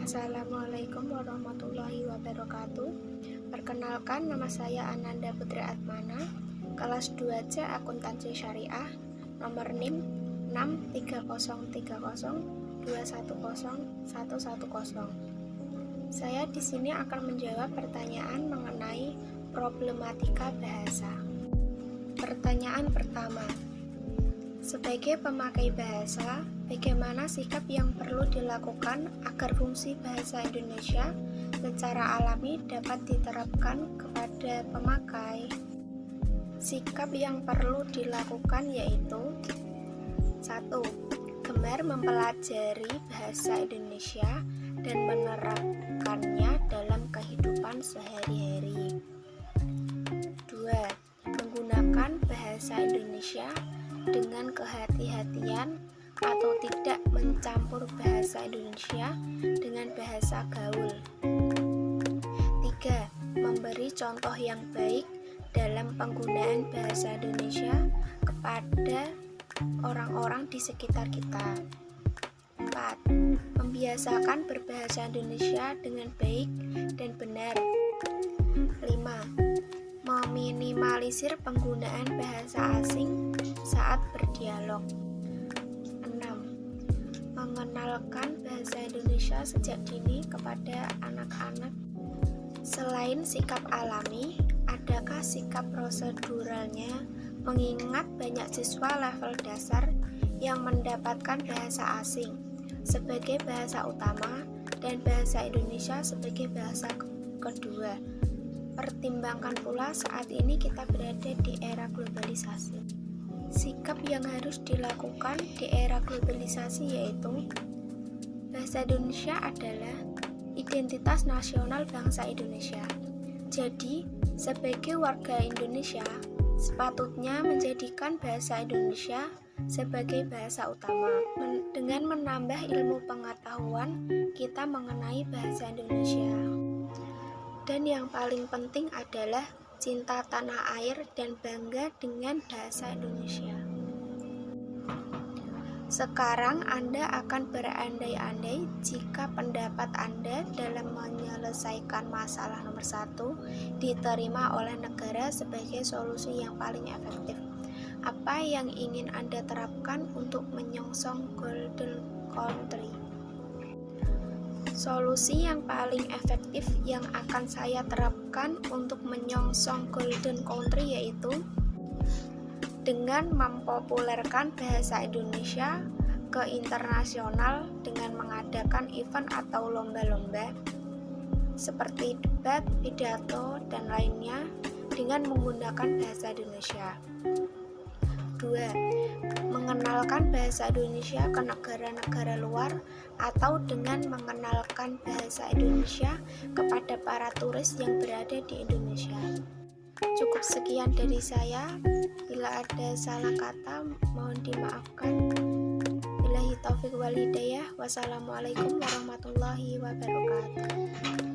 Assalamualaikum warahmatullahi wabarakatuh. Perkenalkan, nama saya Ananda Putri Atmana, kelas 2C Akuntansi Syariah, nomor NIM 63030210110. Saya di sini akan menjawab pertanyaan mengenai problematika bahasa. Pertanyaan pertama, sebagai pemakai bahasa, bagaimana sikap yang perlu dilakukan agar fungsi bahasa Indonesia secara alami dapat diterapkan kepada pemakai? Sikap yang perlu dilakukan yaitu 1. Gemar mempelajari bahasa Indonesia dan menerapkannya dalam kehidupan sehari-hari. 2. Menggunakan bahasa Indonesia dengan kehati-hatian atau tidak mencampur bahasa Indonesia dengan bahasa gaul. 3. Memberi contoh yang baik dalam penggunaan bahasa Indonesia kepada orang-orang di sekitar kita. 4. Membiasakan berbahasa Indonesia dengan baik dan benar. 5. Meminimalisir penggunaan bahasa asing saat berdialog. 6. Mengenalkan bahasa Indonesia sejak dini kepada anak-anak. Selain sikap alami, adakah sikap proseduralnya, mengingat banyak siswa level dasar yang mendapatkan bahasa asing sebagai bahasa utama dan bahasa Indonesia sebagai bahasa kedua. Pertimbangkan pula saat ini kita berada di era globalisasi. Sikap yang harus dilakukan di era globalisasi yaitu bahasa Indonesia adalah identitas nasional bangsa Indonesia. Jadi, sebagai warga Indonesia, sepatutnya menjadikan bahasa Indonesia sebagai bahasa utama. Dengan menambah ilmu pengetahuan kita mengenai bahasa Indonesia. Dan yang paling penting adalah cinta tanah air dan bangga dengan bahasa Indonesia. Sekarang Anda akan berandai-andai jika pendapat Anda dalam menyelesaikan masalah nomor 1 diterima oleh negara sebagai solusi yang paling efektif. Apa yang ingin Anda terapkan untuk menyongsong Golden Country? Solusi yang paling efektif yang akan saya terapkan untuk menyongsong Golden Country yaitu dengan mempopulerkan bahasa Indonesia ke internasional dengan mengadakan event atau lomba-lomba seperti debat, pidato, dan lainnya dengan menggunakan bahasa Indonesia. 2. Mengenalkan bahasa Indonesia ke negara-negara luar atau dengan mengenalkan bahasa Indonesia kepada para turis yang berada di Indonesia. Cukup sekian dari saya. Bila ada salah kata, mohon dimaafkan. Billahi taufiq wal hidayah. Wassalamualaikum warahmatullahi wabarakatuh.